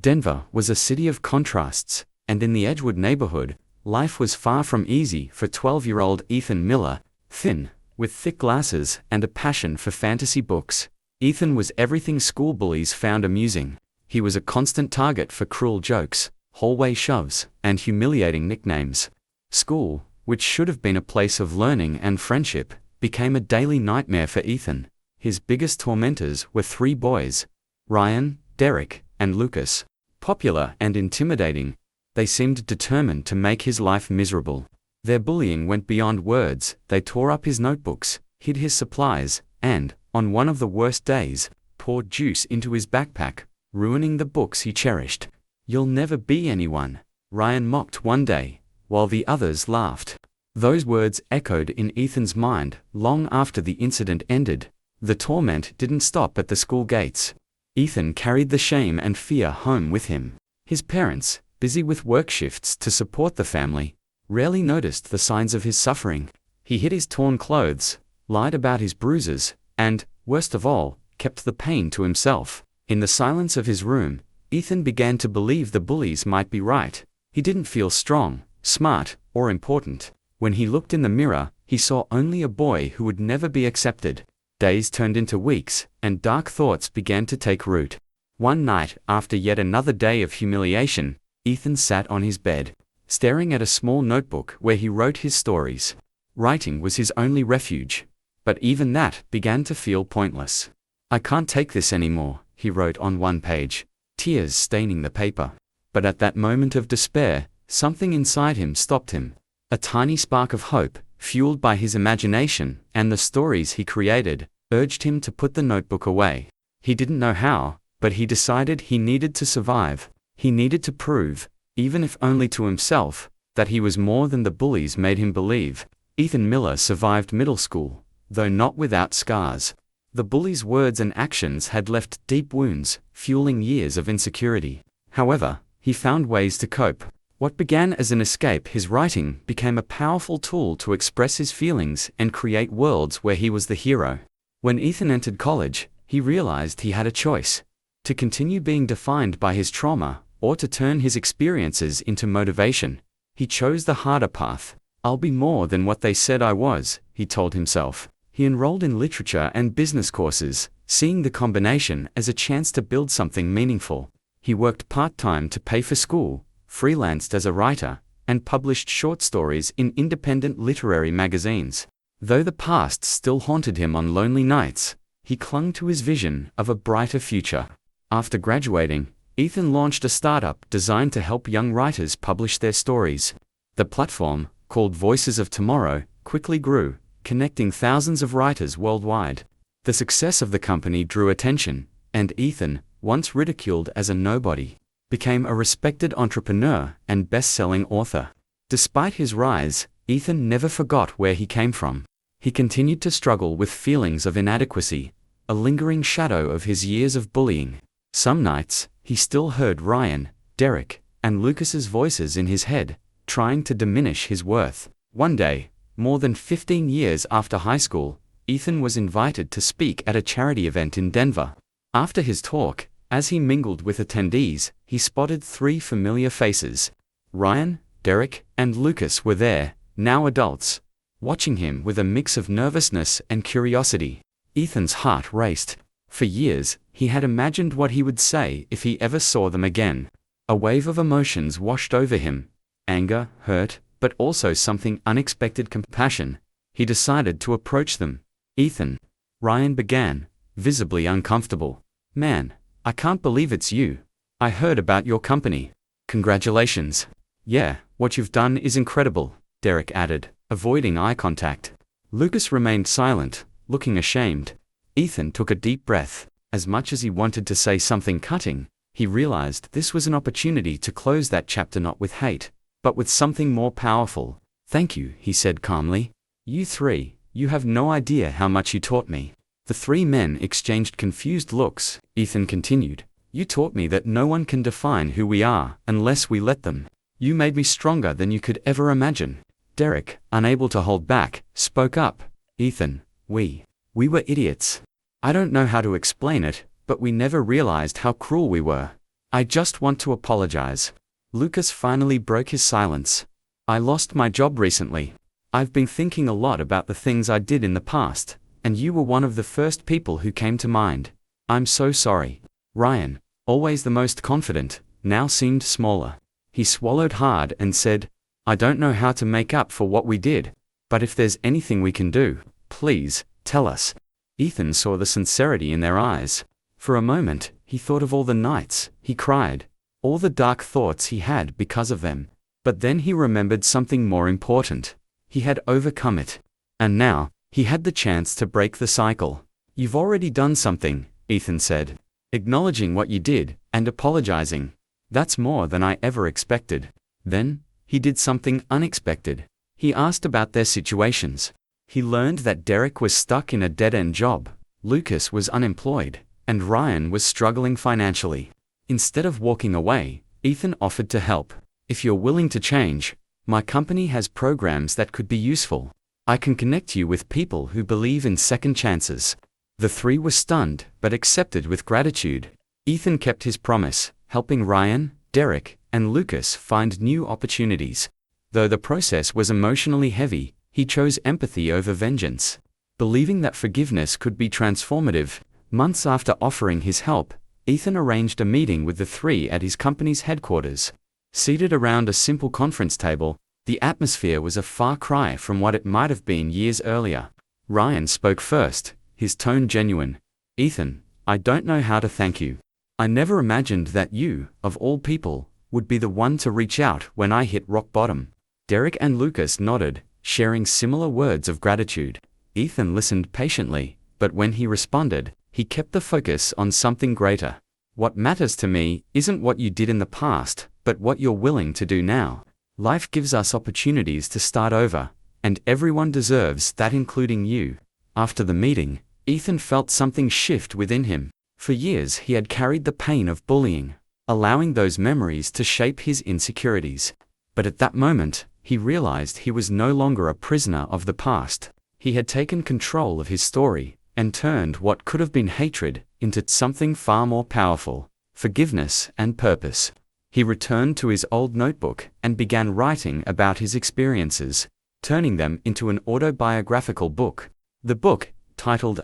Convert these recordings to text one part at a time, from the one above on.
Denver was a city of contrasts, and in the Edgewood neighborhood, life was far from easy for 12-year-old Ethan Miller, thin, with thick glasses and a passion for fantasy books. Ethan was everything school bullies found amusing. He was a constant target for cruel jokes, hallway shoves, and humiliating nicknames. School, which should have been a place of learning and friendship, became a daily nightmare for Ethan. His biggest tormentors were three boys: Ryan, Derek, and Lucas. Popular and intimidating, they seemed determined to make his life miserable. Their bullying went beyond words. They tore up his notebooks, hid his supplies, and, on one of the worst days, poured juice into his backpack, ruining the books he cherished. "You'll never be anyone," Ryan mocked one day, while the others laughed. Those words echoed in Ethan's mind long after the incident ended. The torment didn't stop at the school gates. Ethan carried the shame and fear home with him. His parents, busy with work shifts to support the family, rarely noticed the signs of his suffering. He hid his torn clothes, lied about his bruises, and, worst of all, kept the pain to himself. In the silence of his room, Ethan began to believe the bullies might be right. He didn't feel strong, smart, or important. When he looked in the mirror, he saw only a boy who would never be accepted. Days turned into weeks, and dark thoughts began to take root. One night, after yet another day of humiliation, Ethan sat on his bed, staring at a small notebook where he wrote his stories. Writing was his only refuge, but even that began to feel pointless. "I can't take this anymore," he wrote on one page, tears staining the paper. But at that moment of despair, something inside him stopped him. A tiny spark of hope, fueled by his imagination and the stories he created, urged him to put the notebook away. He didn't know how, but he decided he needed to survive. He needed to prove, even if only to himself, that he was more than the bullies made him believe. Ethan Miller survived middle school, though not without scars. The bullies' words and actions had left deep wounds, fueling years of insecurity. However, he found ways to cope. What began as an escape, his writing, became a powerful tool to express his feelings and create worlds where he was the hero. When Ethan entered college, he realized he had a choice: to continue being defined by his trauma, or to turn his experiences into motivation. He chose the harder path. "I'll be more than what they said I was," he told himself. He enrolled in literature and business courses, seeing the combination as a chance to build something meaningful. He worked part-time to pay for school, freelanced as a writer, and published short stories in independent literary magazines. Though the past still haunted him on lonely nights, he clung to his vision of a brighter future. After graduating, Ethan launched a startup designed to help young writers publish their stories. The platform, called Voices of Tomorrow, quickly grew, connecting thousands of writers worldwide. The success of the company drew attention, and Ethan, once ridiculed as a nobody, became a respected entrepreneur and best-selling author. Despite his rise, Ethan never forgot where he came from. He continued to struggle with feelings of inadequacy, a lingering shadow of his years of bullying. Some nights, he still heard Ryan, Derek, and Lucas's voices in his head, trying to diminish his worth. One day, more than 15 years after high school, Ethan was invited to speak at a charity event in Denver. After his talk, as he mingled with attendees, he spotted three familiar faces. Ryan, Derek, and Lucas were there, now adults, watching him with a mix of nervousness and curiosity. Ethan's heart raced. For years, he had imagined what he would say if he ever saw them again. A wave of emotions washed over him: anger, hurt, but also something unexpected: compassion. He decided to approach them. "Ethan," Ryan began, visibly uncomfortable. "Man, I can't believe it's you. I heard about your company. Congratulations." "Yeah, what you've done is incredible," Derek added, avoiding eye contact. Lucas remained silent, looking ashamed. Ethan took a deep breath. As much as he wanted to say something cutting, he realized this was an opportunity to close that chapter not with hate, but with something more powerful. "Thank you," he said calmly. You have no idea how much you taught me." The three men exchanged confused looks. Ethan continued, "You taught me that no one can define who we are unless we let them. You made me stronger than you could ever imagine." Derek, unable to hold back, spoke up. "Ethan, we were idiots. I don't know how to explain it, but we never realized how cruel we were. I just want to apologize. Lucas finally broke his silence. I lost my job recently. I've been thinking a lot about the things I did in the past, and you were one of the first people who came to mind. I'm so sorry. Ryan, always the most confident, now seemed smaller. He swallowed hard and said, I don't know how to make up for what we did, but if there's anything we can do, please, tell us. Ethan saw the sincerity in their eyes. For a moment, he thought of all the nights he cried, all the dark thoughts he had because of them. But then he remembered something more important. He had overcome it. And now, he had the chance to break the cycle. You've already done something, Ethan said. Acknowledging what you did, and apologizing. That's more than I ever expected. Then, he did something unexpected. He asked about their situations. He learned that Derek was stuck in a dead-end job, Lucas was unemployed, and Ryan was struggling financially. Instead of walking away, Ethan offered to help. If you're willing to change, my company has programs that could be useful. I can connect you with people who believe in second chances. The three were stunned, but accepted with gratitude. Ethan kept his promise, helping Ryan, Derek, and Lucas find new opportunities. Though the process was emotionally heavy, he chose empathy over vengeance. Believing that forgiveness could be transformative, months after offering his help, Ethan arranged a meeting with the three at his company's headquarters. Seated around a simple conference table, the atmosphere was a far cry from what it might have been years earlier. Ryan spoke first, his tone genuine. Ethan, I don't know how to thank you. I never imagined that you, of all people, would be the one to reach out when I hit rock bottom. Derek and Lucas nodded, sharing similar words of gratitude. Ethan listened patiently, but when he responded, he kept the focus on something greater. What matters to me isn't what you did in the past, but what you're willing to do now. Life gives us opportunities to start over, and everyone deserves that, including you. After the meeting, Ethan felt something shift within him. For years he had carried the pain of bullying, allowing those memories to shape his insecurities. But at that moment, he realized he was no longer a prisoner of the past. He had taken control of his story, and turned what could have been hatred into something far more powerful, forgiveness and purpose. He returned to his old notebook and began writing about his experiences, turning them into an autobiographical book. The book, titled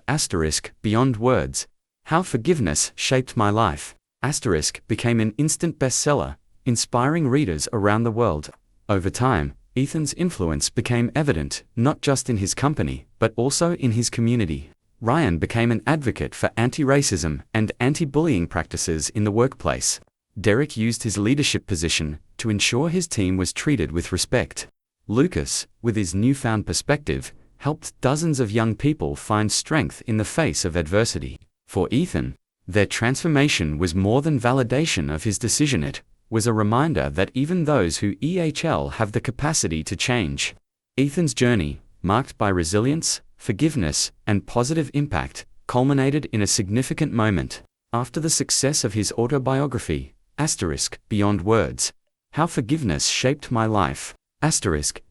Beyond Words, How Forgiveness Shaped My Life, became an instant bestseller, inspiring readers around the world. Over time, Ethan's influence became evident not just in his company, but also in his community. Ryan became an advocate for anti-racism and anti-bullying practices in the workplace. Derek used his leadership position to ensure his team was treated with respect. Lucas, with his newfound perspective, helped dozens of young people find strength in the face of adversity. For Ethan, their transformation was more than validation of his decision. It was a reminder that even those who have the capacity to change. Ethan's journey, marked by resilience, forgiveness, and positive impact, culminated in a significant moment. After the success of his autobiography, Beyond Words, How Forgiveness Shaped My Life,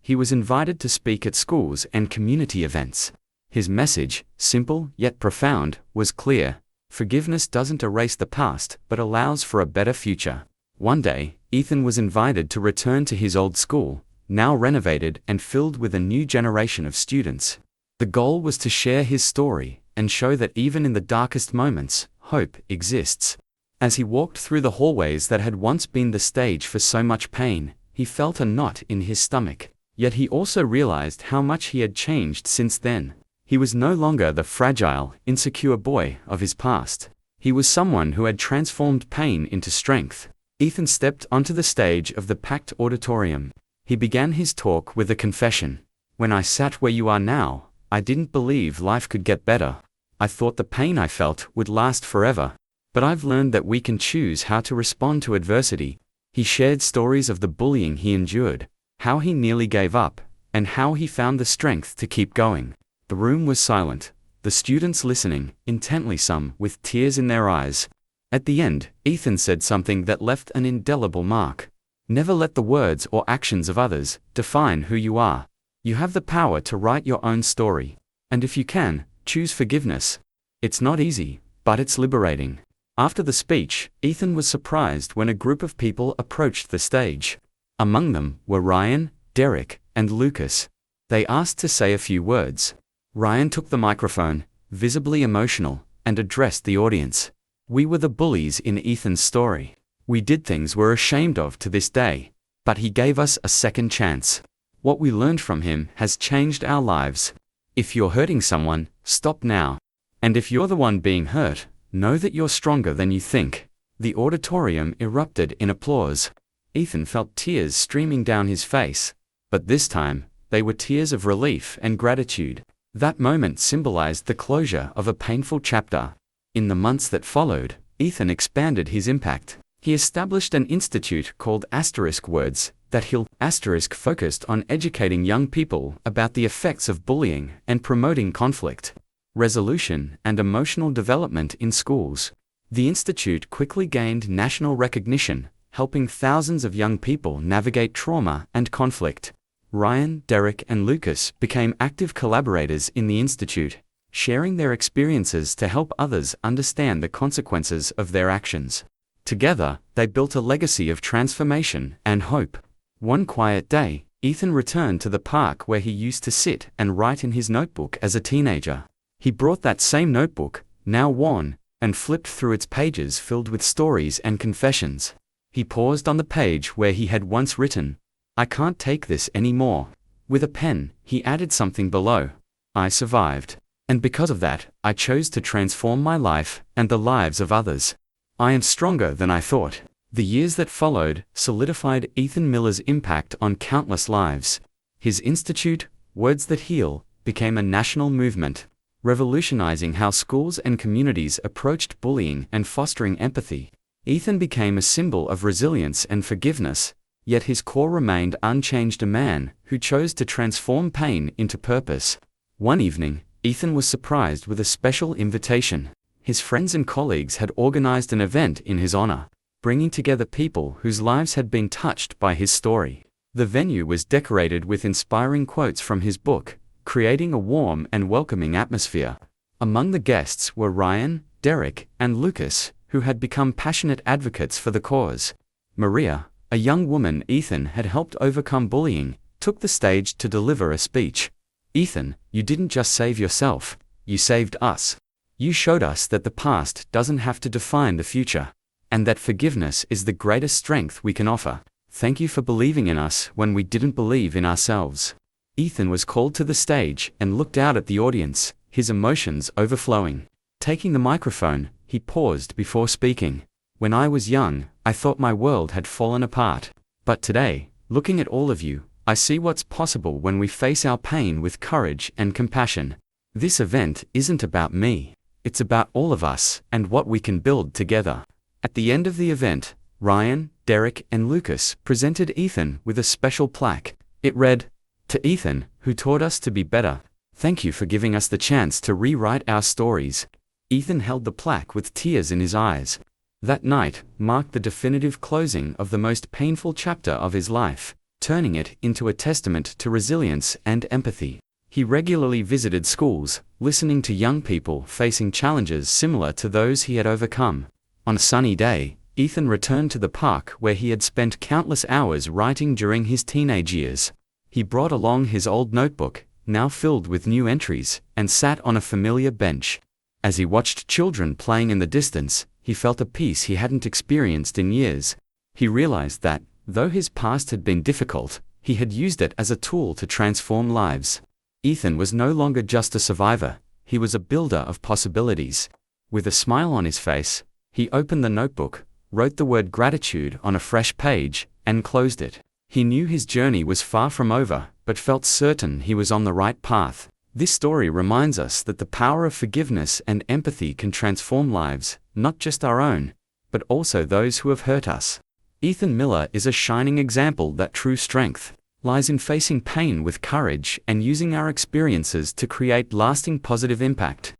he was invited to speak at schools and community events. His message, simple yet profound, was clear. Forgiveness doesn't erase the past, but allows for a better future. One day, Ethan was invited to return to his old school, now renovated and filled with a new generation of students. The goal was to share his story and show that even in the darkest moments, hope exists. As he walked through the hallways that had once been the stage for so much pain, he felt a knot in his stomach. Yet he also realized how much he had changed since then. He was no longer the fragile, insecure boy of his past. He was someone who had transformed pain into strength. Ethan stepped onto the stage of the packed auditorium. He began his talk with a confession. When I sat where you are now, I didn't believe life could get better. I thought the pain I felt would last forever. But I've learned that we can choose how to respond to adversity. He shared stories of the bullying he endured, how he nearly gave up, and how he found the strength to keep going. The room was silent, the students listening, intently, some with tears in their eyes. At the end, Ethan said something that left an indelible mark. Never let the words or actions of others define who you are. You have the power to write your own story. And if you can, choose forgiveness. It's not easy, but it's liberating. After the speech, Ethan was surprised when a group of people approached the stage. Among them were Ryan, Derek, and Lucas. They asked to say a few words. Ryan took the microphone, visibly emotional, and addressed the audience. "We were the bullies in Ethan's story. We did things we're ashamed of to this day, but he gave us a second chance. What we learned from him has changed our lives. If you're hurting someone, stop now. And if you're the one being hurt, know that you're stronger than you think." The auditorium erupted in applause. Ethan felt tears streaming down his face, but this time, they were tears of relief and gratitude. That moment symbolized the closure of a painful chapter. In the months that followed, Ethan expanded his impact. He established an institute called *Words That Heal. * focused on educating young people about the effects of bullying and promoting conflict resolution and emotional development in schools. The institute quickly gained national recognition, helping thousands of young people navigate trauma and conflict. Ryan, Derek, and Lucas became active collaborators in the institute, sharing their experiences to help others understand the consequences of their actions. Together, they built a legacy of transformation and hope. One quiet day, Ethan returned to the park where he used to sit and write in his notebook as a teenager. He brought that same notebook, now worn, and flipped through its pages filled with stories and confessions. He paused on the page where he had once written, "I can't take this anymore." With a pen, he added something below, "I survived. And because of that, I chose to transform my life and the lives of others. I am stronger than I thought." The years that followed solidified Ethan Miller's impact on countless lives. His institute, Words That Heal, became a national movement, revolutionizing how schools and communities approached bullying and fostering empathy. Ethan became a symbol of resilience and forgiveness, yet his core remained unchanged, a man who chose to transform pain into purpose. One evening, Ethan was surprised with a special invitation. His friends and colleagues had organized an event in his honor, bringing together people whose lives had been touched by his story. The venue was decorated with inspiring quotes from his book, creating a warm and welcoming atmosphere. Among the guests were Ryan, Derek, and Lucas, who had become passionate advocates for the cause. Maria, a young woman Ethan had helped overcome bullying, took the stage to deliver a speech. "Ethan, you didn't just save yourself, you saved us. You showed us that the past doesn't have to define the future, and that forgiveness is the greatest strength we can offer. Thank you for believing in us when we didn't believe in ourselves." Ethan was called to the stage and looked out at the audience, his emotions overflowing. Taking the microphone, he paused before speaking. "When I was young, I thought my world had fallen apart. But today, looking at all of you, I see what's possible when we face our pain with courage and compassion. This event isn't about me. It's about all of us and what we can build together." At the end of the event, Ryan, Derek, and Lucas presented Ethan with a special plaque. It read, "To Ethan, who taught us to be better, thank you for giving us the chance to rewrite our stories." Ethan held the plaque with tears in his eyes. That night marked the definitive closing of the most painful chapter of his life, turning it into a testament to resilience and empathy. He regularly visited schools, listening to young people facing challenges similar to those he had overcome. On a sunny day, Ethan returned to the park where he had spent countless hours writing during his teenage years. He brought along his old notebook, now filled with new entries, and sat on a familiar bench. As he watched children playing in the distance, he felt a peace he hadn't experienced in years. He realized that, though his past had been difficult, he had used it as a tool to transform lives. Ethan was no longer just a survivor, he was a builder of possibilities. With a smile on his face, he opened the notebook, wrote the word gratitude on a fresh page, and closed it. He knew his journey was far from over, but felt certain he was on the right path. This story reminds us that the power of forgiveness and empathy can transform lives, not just our own, but also those who have hurt us. Ethan Miller is a shining example that true strength lies in facing pain with courage and using our experiences to create lasting positive impact.